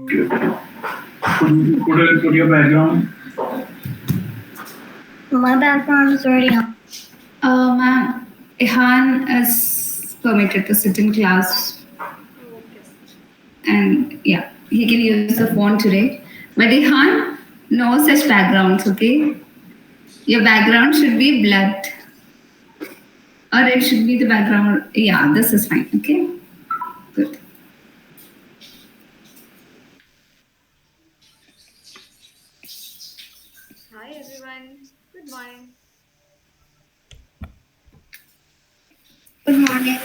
Put your background. My background is already on. Ma'am, Ihan is permitted to sit in class. And yeah, he can use the phone today. But Ihan, no such backgrounds, okay? Your background should be blood. Or it should be the background. Yeah, this is fine, okay? Good. Hi everyone, good morning. Good morning.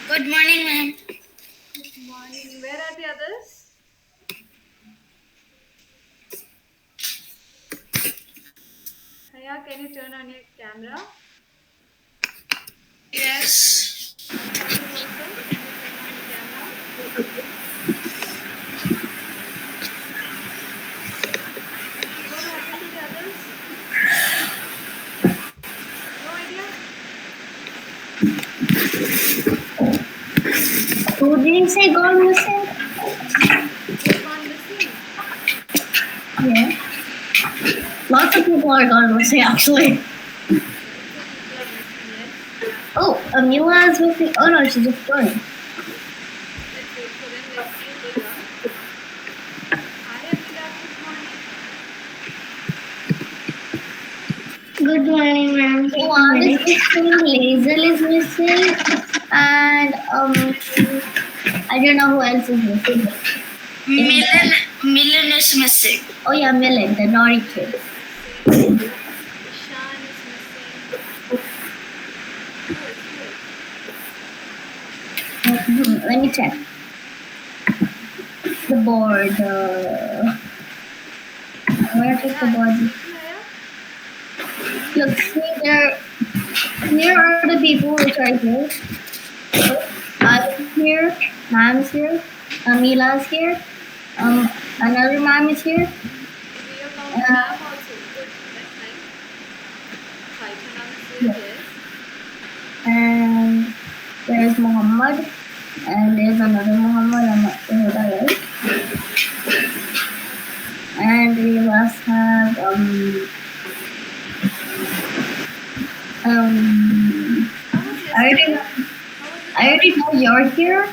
Good morning, ma'am. Good morning. Where are the others? Haya, can you turn on your camera? Yes. Samuel also, can you turn on your camera? What happened to the others? No idea? Who did you say gone missing? Who's gone missing? Yeah. Lots of people are gone missing, actually. Lots of people are missing, yes. Oh, Amila is missing. Oh no, she just joined. Let's wait for them. Let's see if they come. Hi Amila, good morning. Good morning, ma'am. One is missing, Lazel is missing, and I don't know who else is missing. Millen is missing. Oh yeah, Millen, the naughty kid. Ishan is missing. Let me check. The board. Where is the board? Look, see there. Here are the people which are here. I'm here. Ma'am's here. Amila's here. Another ma'am is here. We have found map also. Good. That's nice. Saitana is Yeah. here. And there's Muhammad. And there's another Muhammad. I'm not sure who that is. And we must have I already know you're here,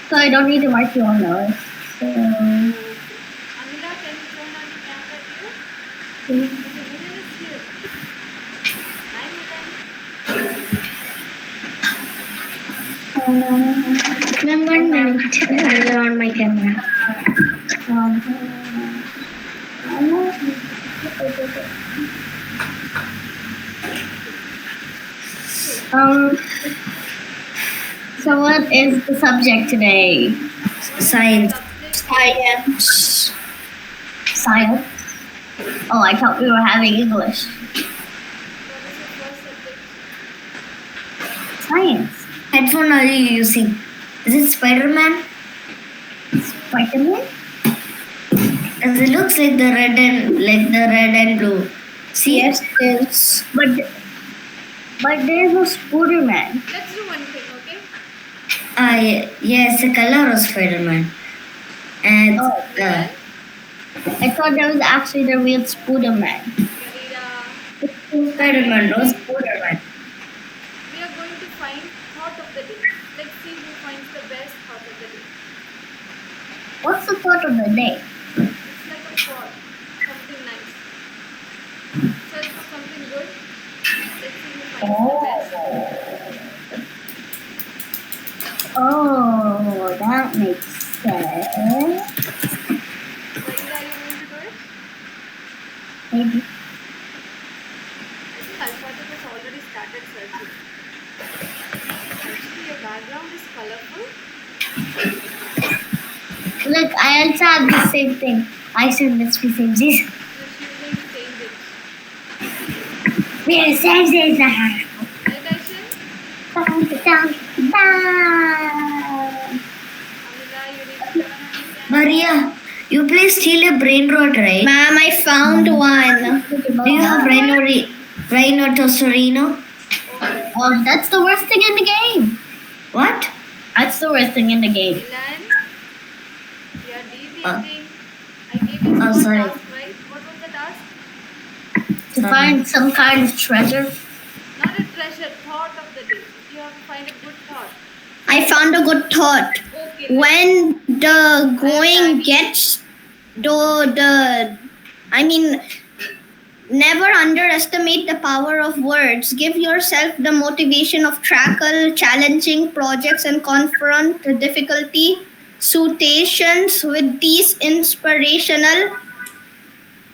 so I don't need to mark you on the list. So Amila, can you turn on the camera here? Okay, Milan is here. Hi Milan. Ma'am, 1 minute. I'll on my camera. So what is the subject today? Science. Science. Science? Oh, I thought we were having English. What is your first subject? Science. Headphone are you using? Is it Spider-Man? Spider-Man? As it looks like the red and blue. See? Yes, it is. But there's no Spider-Man. Let's do one thing, okay? Yes, the color of Spider-Man. And Oh, I thought that was actually the real Spider-Man. Karina, Spider-Man, no Spider-Man. we are going to find thought of the day. Let's see who finds the best thought of the day. What's the thought of the day? It's like a thought, something nice. Search for something good. Let's see who finds the best. Oh, that makes sense. Karina, are you going to do it? Maybe. I think Alphatic has already started searching. Actually, your background is colorful. Look, I also have the same thing. I said let's be same this. You're choosing change it. We are same this. Right, Aishan? Amila, you need to turn on your camera. Maria, you play Steal a Brain Rot, right? Ma'am, I found one. Do you have Rhino Tostorino? Oh, that's the worst thing in the game. What? That's the worst thing in the game. Milan, we are deep anything. I gave you one sorry. task, right? What was the task? To find some kind of treasure. Not a treasure, thought of the day. You have to find a good thought. I found a good thought. Okay. When the going gets never underestimate the power of words. Give yourself the motivation of tackle challenging projects and confront the difficulty situations with these inspirational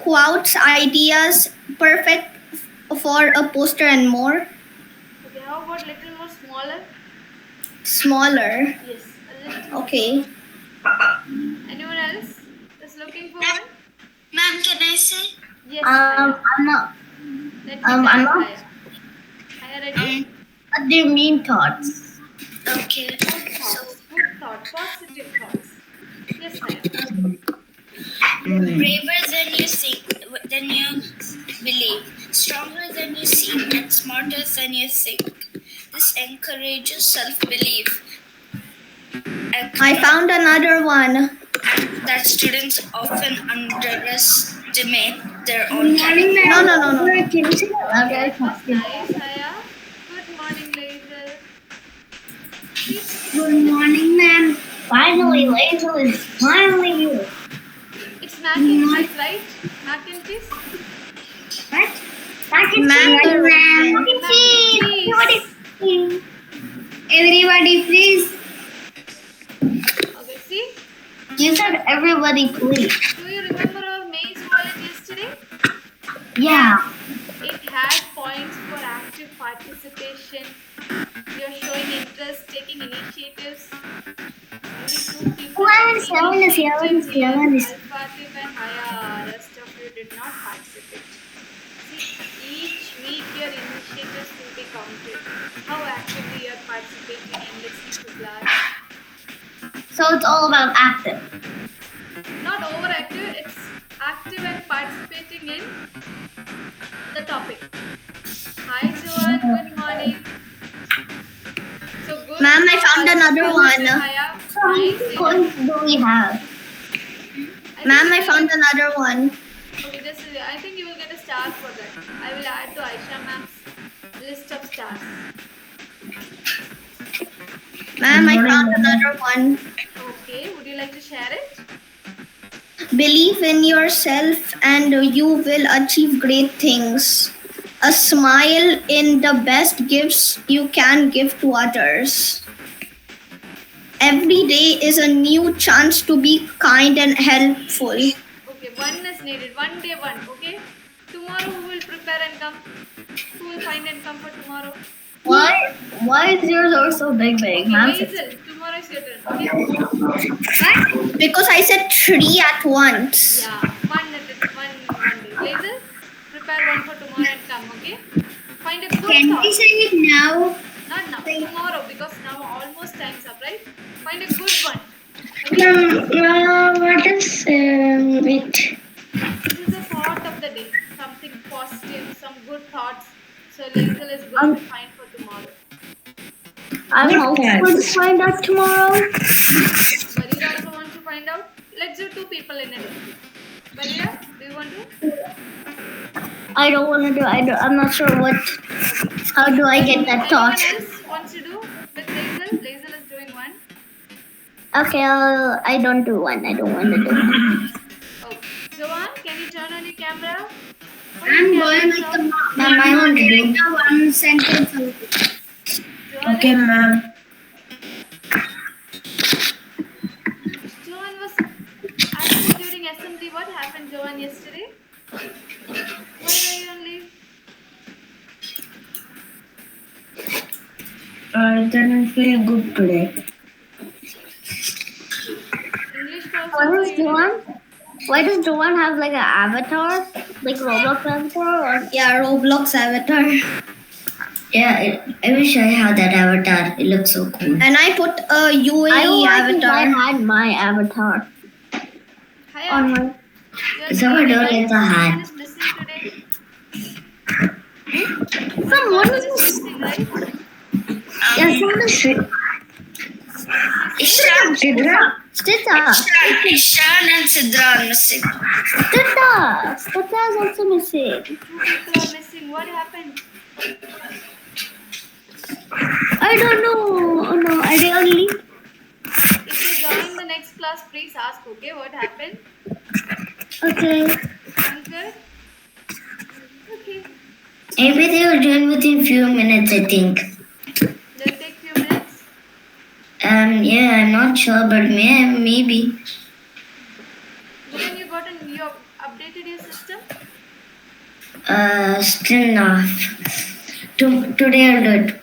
quotes, ideas, perfect for a poster and more. Okay, how about little more smaller? Smaller. Yes, a little. Okay. Anyone else is looking for one? Ma'am, can I say? Yes, Haya. I'm not. Let me I'm try, not. Haya. Haya, ready? What do you mean thoughts? Okay. Good thoughts, good thought, positive thoughts. Yes, Haya. Braver than you believe, stronger than you seem, and smarter than you think. This encourages self-belief. I found another one. That students often underestimate their own character. No. Okay, that was nice, Haya. Good morning, Lazel. Good morning, ma'am. Finally, Lazel is finally here. It's mac and cheese, right? Mac and cheese? What? Mac and Ma'am, cheese. ma'am. Mac and cheese. Everybody, please. Okay, see? You said everybody, please. Do you remember our maze wallet yesterday? Yeah. It had points for active participation. You're showing interest, taking initiatives. Only 2 people. Seven is here. Al-Fatih and Haya. Rest of you did not participate. See, each week your initiatives will be counted. How actively you are participating and listening to class. So it's all about active. Not overactive, it's active and participating in the topic. Hi Joanne, good morning. So good. Ma'am, I found another one. Haya, So how many nice. coins do we have? Ma'am, I found another one. Okay, I think you will get a star for that. I will add to Aisha ma'am's list of stars. Ma'am, I found another one. Okay, would you like to share it? Believe in yourself and you will achieve great things. A smile in the best gifts you can give to others. Every day is a new chance to be kind and helpful. Okay, one is needed. One day one, okay? Tomorrow who will prepare and come? Who will find and come for tomorrow? Why is yours are so big? Ma'am said- Hazel, tomorrow is your turn, okay? Because I said 3 at once. Yeah, one day. Hazel, prepare one for tomorrow and come, okay? Find a good thought. say it now? Not now, tomorrow, because now almost time's up, right? Find a good one. Okay? What is it? This is a thought of the day. Something positive, some good thoughts. So Hazel is going to find for tomorrow. I'm also going to find out tomorrow. Barira also wants to find out. Let's do 2 people in a day. Barira, do you want to? I don't want to do. I'm not sure what. How do I get that thought? Anyone else wants to do with Lazel? Lazel is doing one. Okay, I don't do one. I don't want to do one. Oh, Joanne, can you turn on your camera? I'm going with the mom. I want to do one sentence. Joanne, Okay, ma'am. Joanne was active during assembly. What happened, Joanne, yesterday? Why were you on leave? I didn't feel good today. English class What also is you did? Joanne? Why does Joanne have like an avatar? Like Roblox avatar? Or Yeah, Roblox avatar. Yeah, I wish I had that avatar. It looks so cool. And I put a I UAE don't think I avatar. had my avatar Haya, on my. you're Someone doing don't it, like the right? hat. Someone is missing today. Someone Someone is is missing, right? yeah, someone is. Stita. Ishan and Sidra are missing. Stita. Stita is also missing. 2 people are missing. What happened? I don't know. Oh no, are they on leave? If you join the next class, please ask, okay, what happened? Okay. Sounds good? Okay. Maybe they will join within few minutes, I think. They'll take few minutes. Yeah, I'm not sure, but maybe. Then you updated your system? Still not. Today I'll do it.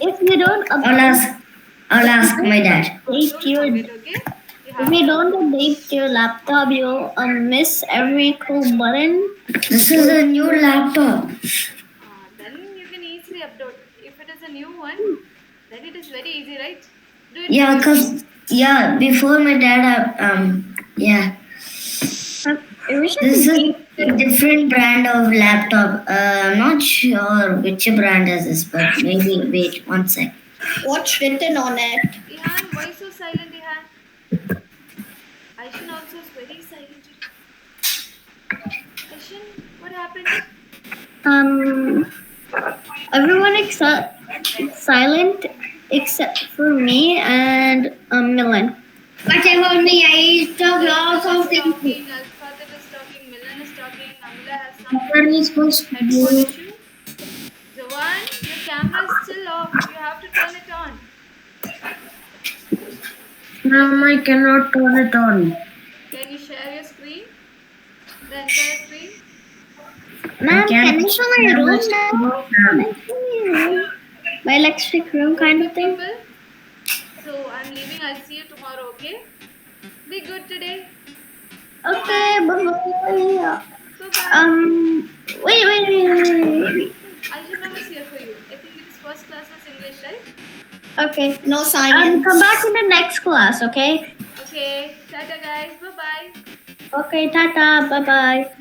If you don't I'll ask my dad. update Don't your forget, okay? if you don't update your laptop, you'll miss every cool button. This is a new laptop. Then you can easily upload. If it is a new one, then it is very easy, right? Do it. Yeah, before my dad, yeah. I wish I This could is a different brand of laptop. I'm not sure which brand is this, but maybe wait 1 sec. what's written on it. Ihan, why so silent, Ihan? Aishan also is very silent. Aishan, what happened? Everyone except silent except for me and Milan. But about me, I talk lots of things. Talking, Al-Fatih is talking, Milan is talking, Amila has some What are we supposed to headphone do? issue. Jawan, your camera is still off. You have to turn it on. Mom, I cannot turn it on. Can you share your screen? The entire screen? Ma'am, can you show my room now? now? My electric room kind of thing. People? So I'm leaving. I'll see you tomorrow, okay? Be good today. Okay, bye-bye. Bye-bye. Wait. Aishan was here for you. I think it's first class is English, right? Okay, no science. Come back in the next class, okay? Okay. Tata guys. Bye-bye. Okay, tata, bye-bye.